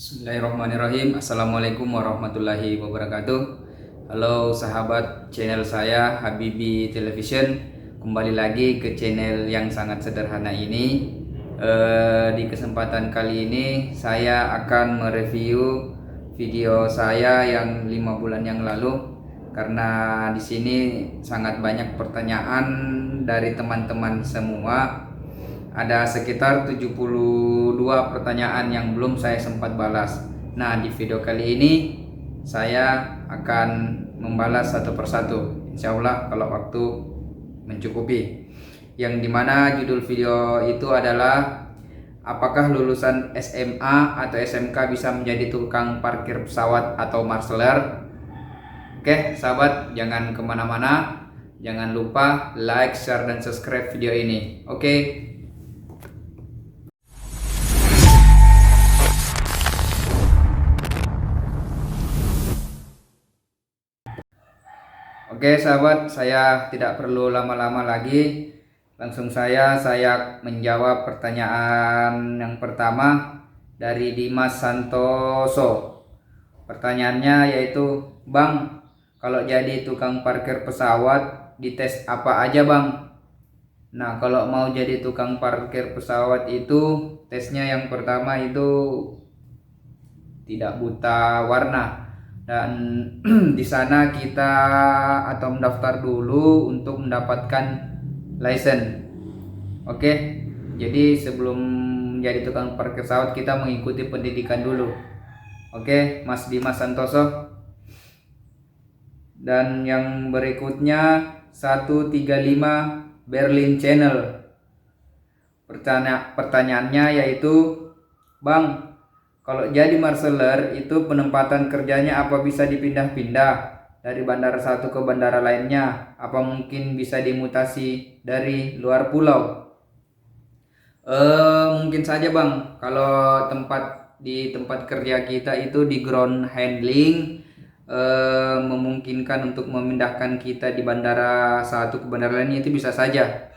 Bismillahirrahmanirrahim. Assalamualaikum warahmatullahi wabarakatuh. Halo sahabat channel saya Habibi Television. Kembali lagi ke channel yang sangat sederhana ini. Di kesempatan kali ini saya akan mereview video saya yang 5 bulan yang lalu, karena di sini sangat banyak pertanyaan dari teman-teman semua. Ada sekitar 72 pertanyaan yang belum saya sempat balas. Nah, di video kali ini saya akan membalas satu persatu, insya Allah kalau waktu mencukupi. Yang dimana judul video itu adalah: apakah lulusan SMA atau SMK bisa menjadi tukang parkir pesawat atau marshaler? Oke sahabat, jangan kemana-mana. Jangan lupa like, share, dan subscribe video ini. Oke. Oke sahabat, saya tidak perlu lama-lama lagi. Langsung saya menjawab pertanyaan yang pertama dari Dimas Santoso. Pertanyaannya yaitu, Bang, kalau jadi tukang parkir pesawat dites apa aja Bang? Nah, kalau mau jadi tukang parkir pesawat itu tesnya yang pertama itu tidak buta warna. Dan di sana kita atau mendaftar dulu untuk mendapatkan license. Oke. Jadi sebelum menjadi tukang parkir pesawat kita mengikuti pendidikan dulu. Oke, Mas Dimas Santoso. Dan yang berikutnya 135 Berlin Channel. Pertanyaannya yaitu, Bang, kalau jadi marshaler itu penempatan kerjanya apa bisa dipindah-pindah dari bandara satu ke bandara lainnya? Apa mungkin bisa dimutasi dari luar pulau? Mungkin saja Bang. Kalau di tempat kerja kita itu di ground handling, memungkinkan untuk memindahkan kita di bandara satu ke bandara lainnya itu bisa saja.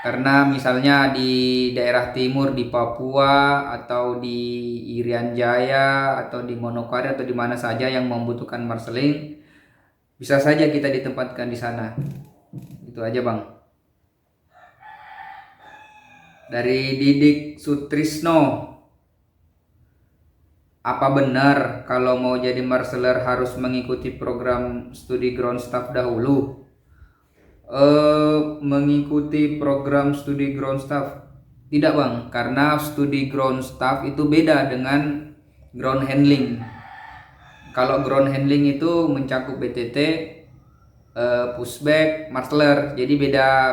Karena misalnya di daerah timur, di Papua atau di Irian Jaya atau di Manokwari atau di mana saja yang membutuhkan marshaling, bisa saja kita ditempatkan di sana. Itu aja Bang. Dari Didik Sutrisno, apa benar kalau mau jadi marshaler harus mengikuti program studi ground staff dahulu? Mengikuti program studi ground staff tidak Bang, karena studi ground staff itu beda dengan ground handling. Kalau ground handling itu mencakup BTT, pushback, marshaler, jadi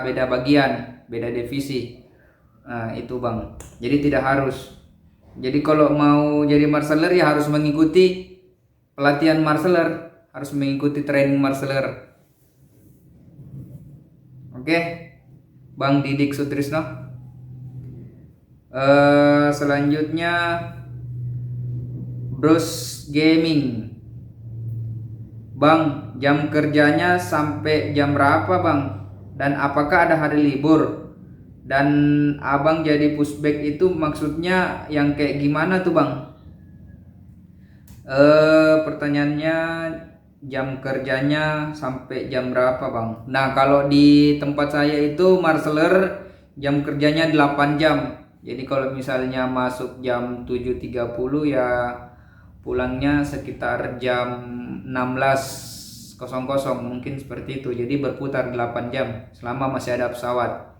beda bagian, beda divisi. Nah itu Bang, jadi tidak harus. Jadi kalau mau jadi marshaler ya harus mengikuti pelatihan marshaler, harus mengikuti training marshaler. Oke, Bang Didik Sutrisno. Selanjutnya Bros Gaming. Bang, jam kerjanya sampai jam berapa Bang? Dan apakah ada hari libur? Dan abang jadi pushback itu maksudnya yang kayak gimana tuh Bang? Pertanyaannya, jam kerjanya sampai jam berapa Bang? Nah, kalau di tempat saya itu marshaler jam kerjanya 8 jam. Jadi kalau misalnya masuk jam 7.30 ya pulangnya sekitar jam 16.00, mungkin seperti itu. Jadi berputar 8 jam selama masih ada pesawat.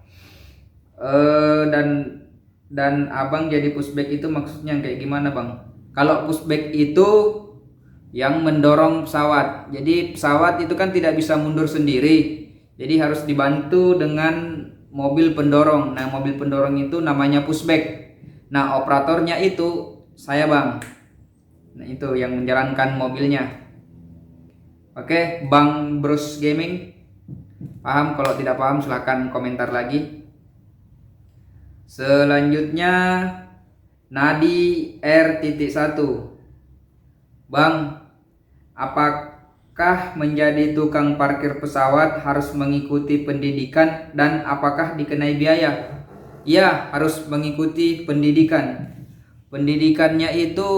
Dan abang jadi pushback itu maksudnya kayak gimana Bang? Kalau pushback itu yang mendorong pesawat. Jadi pesawat itu kan tidak bisa mundur sendiri, jadi harus dibantu dengan mobil pendorong. Nah, mobil pendorong itu namanya pushback. Nah, operatornya itu saya Bang. Nah, itu yang menjalankan mobilnya. Oke, Bang Bros Gaming, paham? Kalau tidak paham silahkan komentar lagi. Selanjutnya Nadi R.1, Bang, apakah menjadi tukang parkir pesawat harus mengikuti pendidikan dan apakah dikenai biaya? Ya, harus mengikuti pendidikan. Pendidikannya itu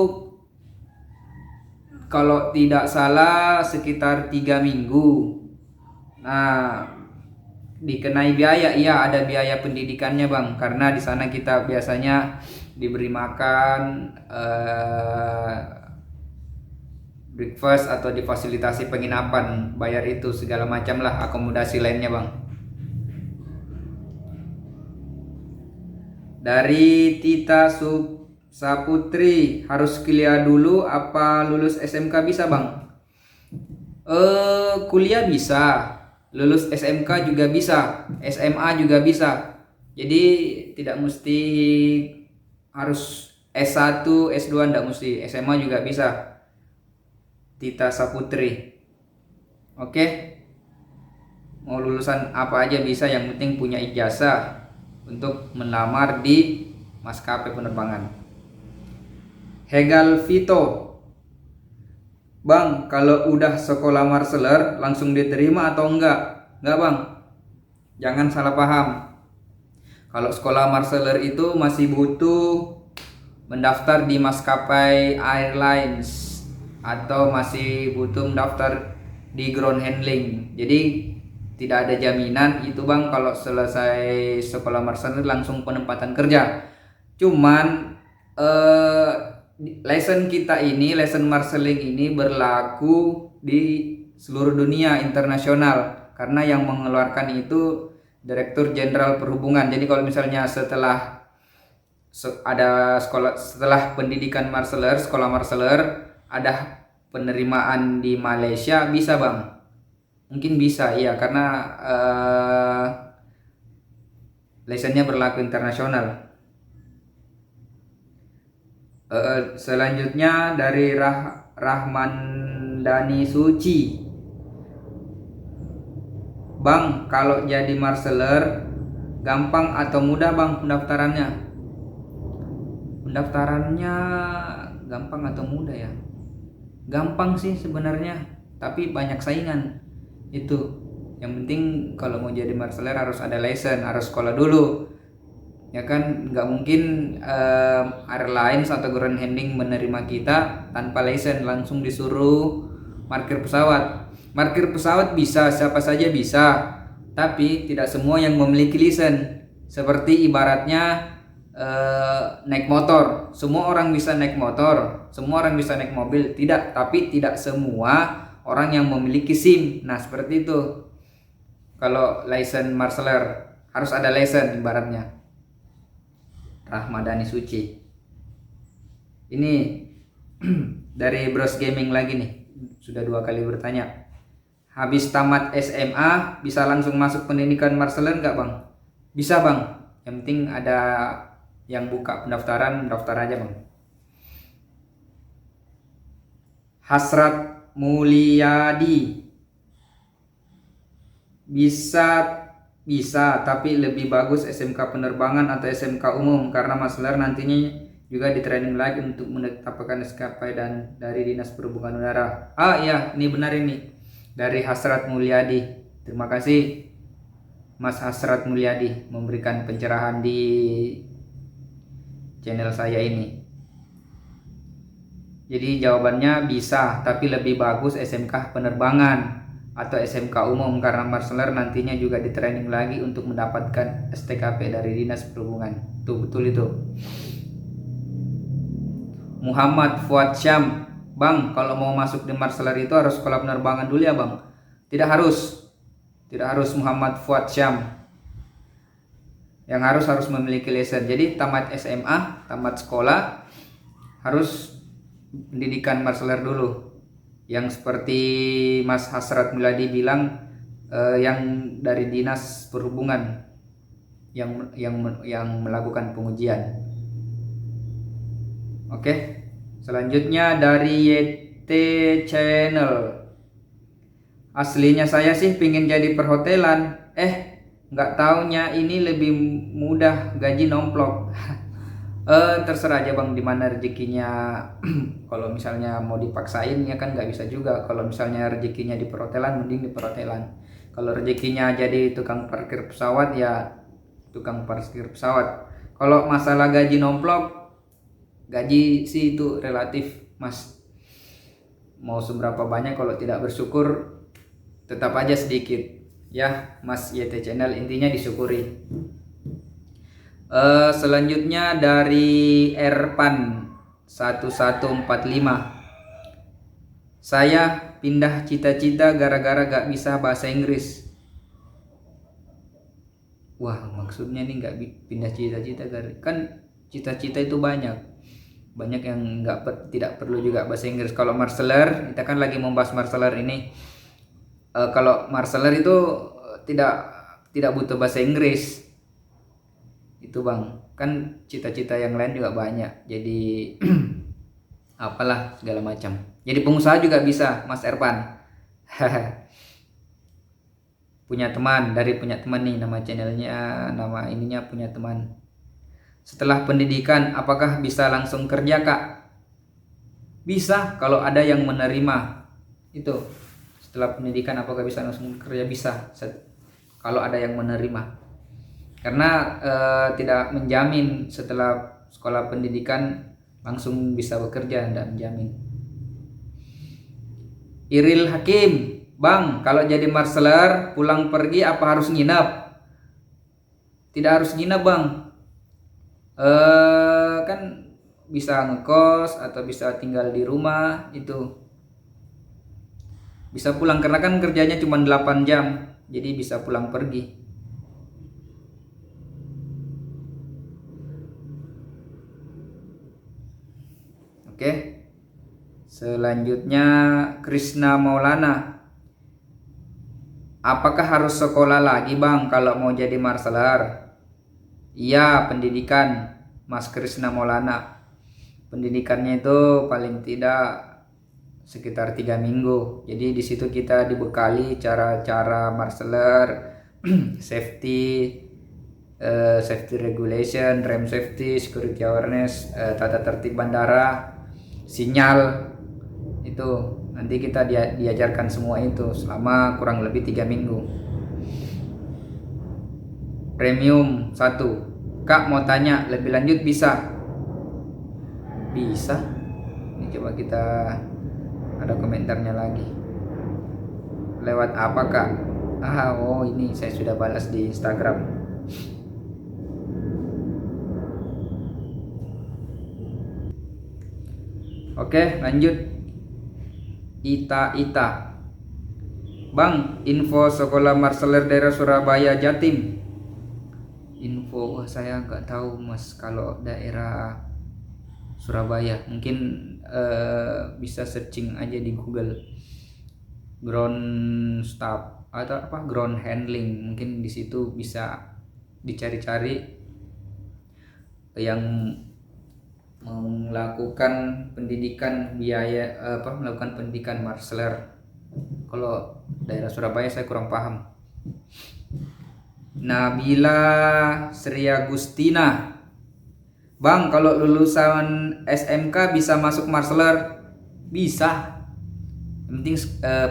kalau tidak salah sekitar 3 minggu. Nah, dikenai biaya, iya ada biaya pendidikannya bang, karena di sana kita biasanya diberi makan, breakfast atau difasilitasi penginapan, bayar itu segala macam lah, akomodasi lainnya bang. Dari Tita Saputri, harus kuliah dulu apa lulus SMK bisa bang? Kuliah bisa, lulus SMK juga bisa, SMA juga bisa. Jadi tidak mesti harus S1, S2, tidak mesti, SMA juga bisa. Tita Saputri. Oke. Mau lulusan apa aja bisa, yang penting punya ijazah untuk melamar di maskapai penerbangan. Hegal Vito. Bang, kalau udah sekolah marseler langsung diterima atau enggak? Enggak bang, jangan salah paham. Kalau sekolah marseler itu masih butuh mendaftar di maskapai airlines atau masih butuh mendaftar di ground handling. Jadi tidak ada jaminan itu bang kalau selesai sekolah marseler langsung penempatan kerja. Cuman license kita ini, license marshaling ini berlaku di seluruh dunia internasional, karena yang mengeluarkan itu Direktur Jenderal Perhubungan. Jadi kalau misalnya setelah ada sekolah, setelah pendidikan marshaler, sekolah marshaler, ada penerimaan di Malaysia, bisa bang, mungkin bisa iya, karena license-nya berlaku internasional. Selanjutnya dari Rahman Dani Suci. Bang, kalau jadi marshaler gampang atau mudah bang pendaftarannya? Pendaftarannya gampang atau mudah ya? Gampang sih sebenarnya, tapi banyak saingan. Itu yang penting kalau mau jadi marshaler harus ada license, harus sekolah dulu. Ya kan, nggak mungkin airlines atau ground handling menerima kita tanpa license, langsung disuruh parkir pesawat. Parkir pesawat bisa, siapa saja bisa, tapi tidak semua yang memiliki license. Seperti ibaratnya naik motor, semua orang bisa naik motor, semua orang bisa naik mobil, tidak, tapi tidak semua orang yang memiliki SIM. Nah seperti itu. Kalau license marshaler harus ada license ibaratnya. Rahmadani Suci. Ini dari Bros Gaming lagi nih, sudah 2 kali bertanya. Habis tamat SMA bisa langsung masuk pendidikan marshaler nggak bang? Bisa bang, yang penting ada yang buka pendaftaran, daftar aja bang. Hasrat Mulyadi. Bisa, tapi lebih bagus SMK penerbangan atau SMK umum, karena marshaler nantinya juga di training lagi untuk menetapkan SKP dan dari Dinas Perhubungan Udara. Ah iya, ini benar ini. Dari Hasrat Mulyadi. Terima kasih Mas Hasrat Mulyadi memberikan pencerahan di channel saya ini. Jadi jawabannya bisa, tapi lebih bagus SMK penerbangan atau SMK umum, karena marshaler nantinya juga di training lagi untuk mendapatkan STKP dari Dinas Perhubungan. Tuh betul itu. Muhammad Fuad Syam. Bang, kalau mau masuk di marshaler itu harus sekolah penerbangan dulu ya bang? Tidak harus. Tidak harus Muhammad Fuad Syam. Yang harus memiliki lisensi. Jadi tamat SMA, tamat sekolah, harus pendidikan marshaler dulu. Yang seperti Mas Hasrat Mulyadi bilang, yang dari Dinas Perhubungan yang melakukan pengujian. Oke. Selanjutnya dari YT Channel. Aslinya saya sih pingin jadi perhotelan, nggak taunya ini lebih mudah, gaji nomplok. Terserah aja bang, dimana rezekinya. Kalau misalnya mau dipaksain ya kan nggak bisa juga. Kalau misalnya rezekinya di perhotelan, mending di perhotelan. Kalau rezekinya jadi tukang parkir pesawat, ya tukang parkir pesawat. Kalau masalah gaji nomplok, gaji sih itu relatif mas. mau seberapa banyak kalau tidak bersyukur tetap aja sedikit ya Mas YT Channel, intinya disyukuri. Selanjutnya dari Erpan 1145, saya pindah cita-cita gara-gara gak bisa bahasa Inggris. Wah, maksudnya nih gak pindah cita-cita kan cita-cita itu banyak yang tidak perlu juga bahasa Inggris. Kalau marseller, kita kan lagi membahas marseller ini. Kalau marseller itu tidak butuh bahasa Inggris itu bang, kan cita-cita yang lain juga banyak, jadi apalah segala macam. Jadi pengusaha juga bisa Mas Erpan. punya teman nih, nama channelnya, nama ininya punya teman. Setelah pendidikan apakah bisa langsung kerja kak? Bisa kalau ada yang menerima. Itu setelah pendidikan apakah bisa langsung kerja? Bisa kalau ada yang menerima, karena tidak menjamin setelah sekolah pendidikan langsung bisa bekerja, tidak menjamin. Iril Hakim, bang, kalau jadi marseller pulang pergi apa harus nginap? Tidak harus nginap bang, kan bisa ngekos atau bisa tinggal di rumah, itu bisa pulang karena kan kerjanya cuma 8 jam, jadi bisa pulang pergi. Oke. Selanjutnya Krishna Maulana, apakah harus sekolah lagi bang kalau mau jadi marseller? Iya, pendidikan Mas Krishna Maulana. Pendidikannya itu paling tidak sekitar 3 minggu. Jadi di situ kita dibekali cara-cara marseller, safety regulation, rem safety, security awareness, tata tertib bandara, sinyal. Itu nanti kita diajarkan semua itu selama kurang lebih 3 minggu. Premium 1, kak mau tanya lebih lanjut bisa? Bisa. Ini coba kita ada komentarnya lagi. Lewat apa kak? Oh ini saya sudah balas di Instagram. Oke, lanjut. Ita, bang, info sekolah marseller daerah Surabaya Jatim. Info saya nggak tahu mas kalau daerah Surabaya. Mungkin bisa searching aja di Google ground staff atau apa ground handling, mungkin di situ bisa dicari-cari yang melakukan pendidikan melakukan pendidikan marseller. Kalau daerah Surabaya saya kurang paham. Nabila Sri Agustina, bang kalau lulusan SMK bisa masuk marseller? Bisa, yang penting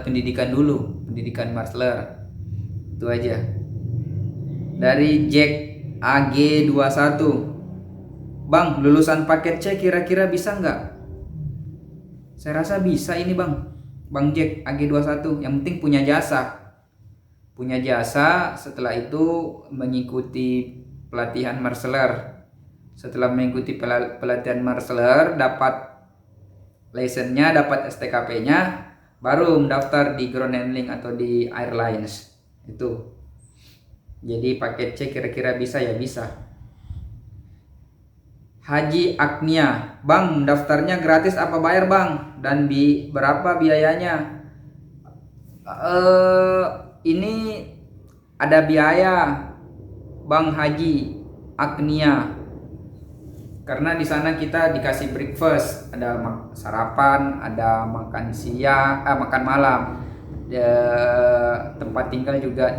pendidikan dulu, pendidikan marseller itu aja. Dari Jack AG21, bang lulusan paket C kira-kira bisa nggak? Saya rasa bisa ini bang Jack AG21, yang penting punya jasa, setelah itu mengikuti pelatihan marseller. Setelah mengikuti pelatihan marseller, dapat lisensinya, dapat STKP-nya, baru mendaftar di ground handling atau di airlines. Itu jadi paket C kira-kira bisa ya? Bisa. Haji Agnia, bang daftarnya gratis apa bayar bang? Dan berapa biayanya? Ini ada biaya bang Haji Agnia, karena di sana kita dikasih breakfast, ada sarapan, ada makan siang, makan malam, tempat tinggal juga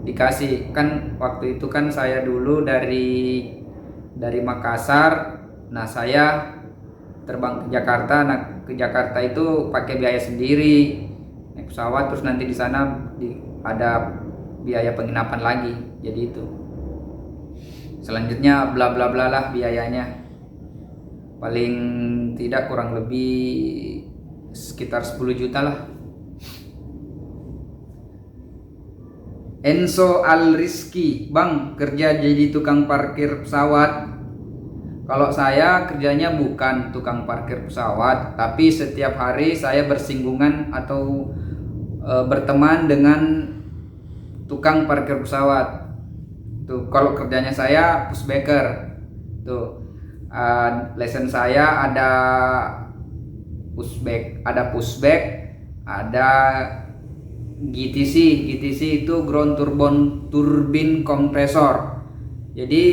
dikasih. Kan waktu itu kan saya dulu dari Makassar, nah saya terbang ke Jakarta. Nah ke Jakarta itu pakai biaya sendiri, naik pesawat, terus nanti di sana ada biaya penginapan lagi. Jadi itu selanjutnya bla bla bla lah biayanya, paling tidak kurang lebih sekitar 10 juta lah. Enzo Al Rizky, Bang, kerja jadi tukang parkir pesawat. Kalau saya kerjanya bukan tukang parkir pesawat, tapi setiap hari saya bersinggungan atau berteman dengan tukang parkir pesawat. Tuh, kalau kerjanya saya pushbacker. Tuh, lesson saya ada pushback, ada GTC. GTC itu ground turbine compressor. Jadi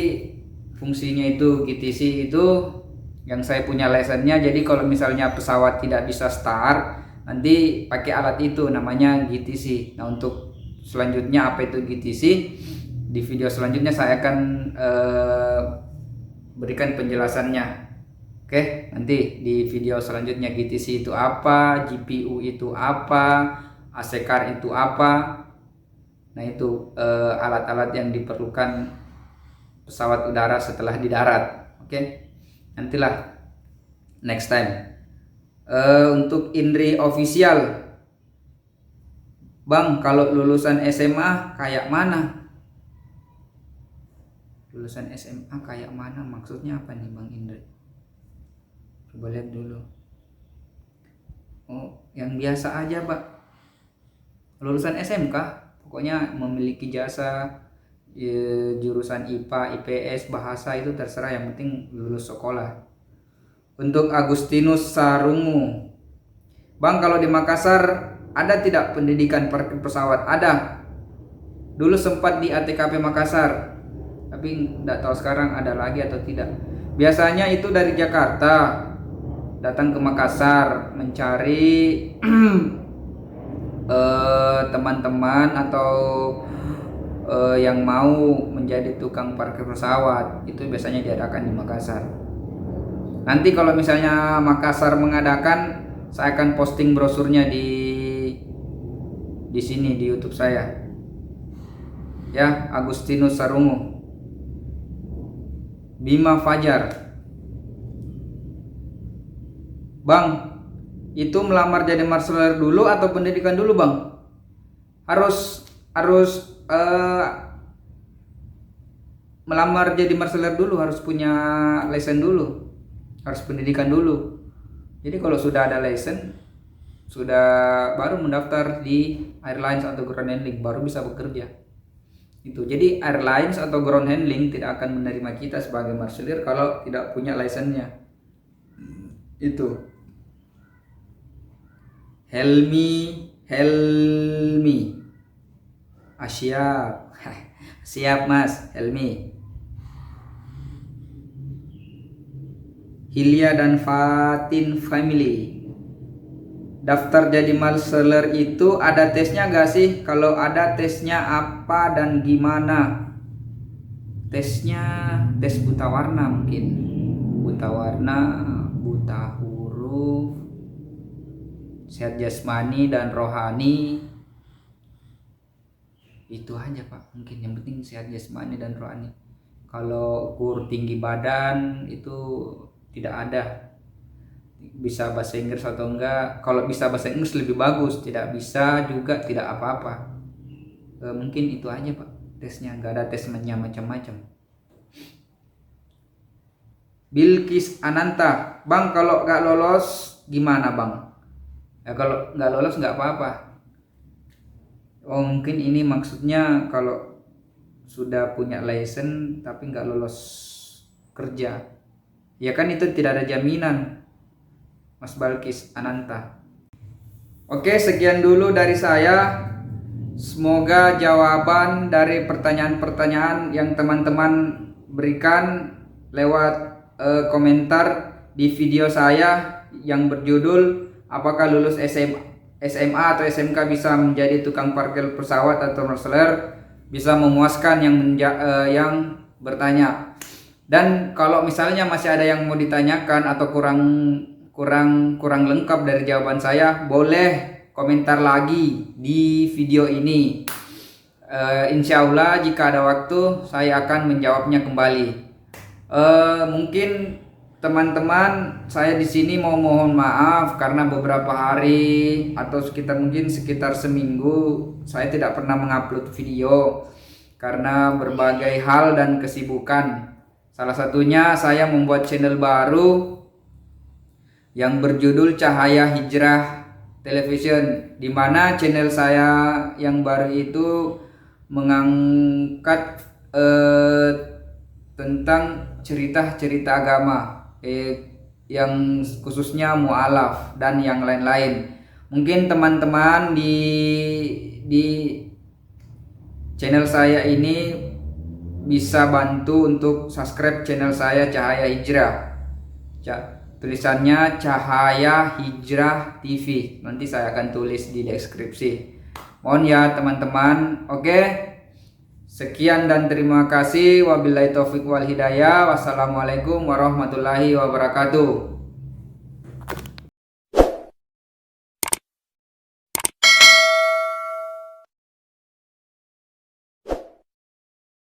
fungsinya itu GTC itu yang saya punya lessonnya. Jadi kalau misalnya pesawat tidak bisa start, nanti pakai alat itu namanya GTC. Nah, untuk selanjutnya apa itu GTC, di video selanjutnya saya akan berikan penjelasannya. Oke, nanti di video selanjutnya GTC itu apa, GPU itu apa, AC car itu apa. Nah, itu alat-alat yang diperlukan pesawat udara setelah di darat. Oke, nantilah next time. Untuk Indri Official, Bang, kalau lulusan SMA kayak mana? Lulusan SMA kayak mana maksudnya apa nih Bang Indri? Coba lihat dulu. Oh, yang biasa aja Pak. Lulusan SMK pokoknya memiliki jasa, jurusan IPA, IPS, bahasa itu terserah, yang penting lulus sekolah. Untuk Agustinus Sarungu, Bang, kalau di Makassar ada tidak pendidikan parkir pesawat? Ada. Dulu sempat di ATKP Makassar, tapi tidak tahu sekarang ada lagi atau tidak. Biasanya itu dari Jakarta datang ke Makassar mencari teman-teman atau yang mau menjadi tukang parkir pesawat. Itu biasanya diadakan di Makassar. Nanti kalau misalnya Makassar mengadakan, saya akan posting brosurnya di sini di YouTube saya. Ya, Agustinus Sarungu. Bima Fajar, Bang, itu melamar jadi marshaler dulu atau pendidikan dulu Bang? Harus melamar jadi marshaler dulu, harus punya license dulu, harus pendidikan dulu. Jadi kalau sudah ada license, sudah baru mendaftar di airlines atau ground handling, baru bisa bekerja. Itu. Jadi airlines atau ground handling tidak akan menerima kita sebagai marshaler kalau tidak punya license-nya. Itu. Helmi siap. Siap Mas Helmi. Hilya dan Fatin family, daftar jadi marshaler itu ada tesnya gak sih? Kalau ada, tesnya apa dan gimana? Tesnya tes buta warna, mungkin buta warna, buta huruf, sehat jasmani dan rohani. Itu aja Pak, mungkin yang penting sehat jasmani dan rohani. Kalau ukur tinggi badan itu tidak ada. Bisa bahasa Inggris atau enggak? Kalau bisa bahasa Inggris lebih bagus, tidak bisa juga tidak apa-apa. Mungkin itu aja Pak tesnya, enggak ada tesnya macam-macam. Bilkis Ananta, Bang, kalau nggak lolos gimana Bang? Ya kalau nggak lolos nggak apa-apa. Oh, mungkin ini maksudnya kalau sudah punya license tapi nggak lolos kerja. Ya kan itu tidak ada jaminan, Mas Bilkis Ananta. Oke, sekian dulu dari saya. Semoga jawaban dari pertanyaan-pertanyaan yang teman-teman berikan lewat komentar di video saya yang berjudul apakah lulus SMA atau SMK bisa menjadi tukang parkir pesawat atau marshaler, bisa memuaskan yang bertanya. Dan kalau misalnya masih ada yang mau ditanyakan atau kurang lengkap dari jawaban saya, boleh komentar lagi di video ini. Insya Allah jika ada waktu saya akan menjawabnya kembali. Mungkin teman-teman, saya di sini mau mohon maaf karena beberapa hari atau sekitar seminggu saya tidak pernah mengupload video karena berbagai hal dan kesibukan. Salah satunya saya membuat channel baru yang berjudul Cahaya Hijrah Television, di mana channel saya yang baru itu mengangkat tentang cerita-cerita agama, yang khususnya mualaf dan yang lain-lain. Mungkin teman-teman di channel saya ini bisa bantu untuk subscribe channel saya Cahaya Hijrah. Tulisannya Cahaya Hijrah TV. Nanti saya akan tulis di deskripsi. Mohon ya teman-teman. Oke. Sekian dan terima kasih. Wabillahi taufiq wal hidayah. Wassalamualaikum warahmatullahi wabarakatuh.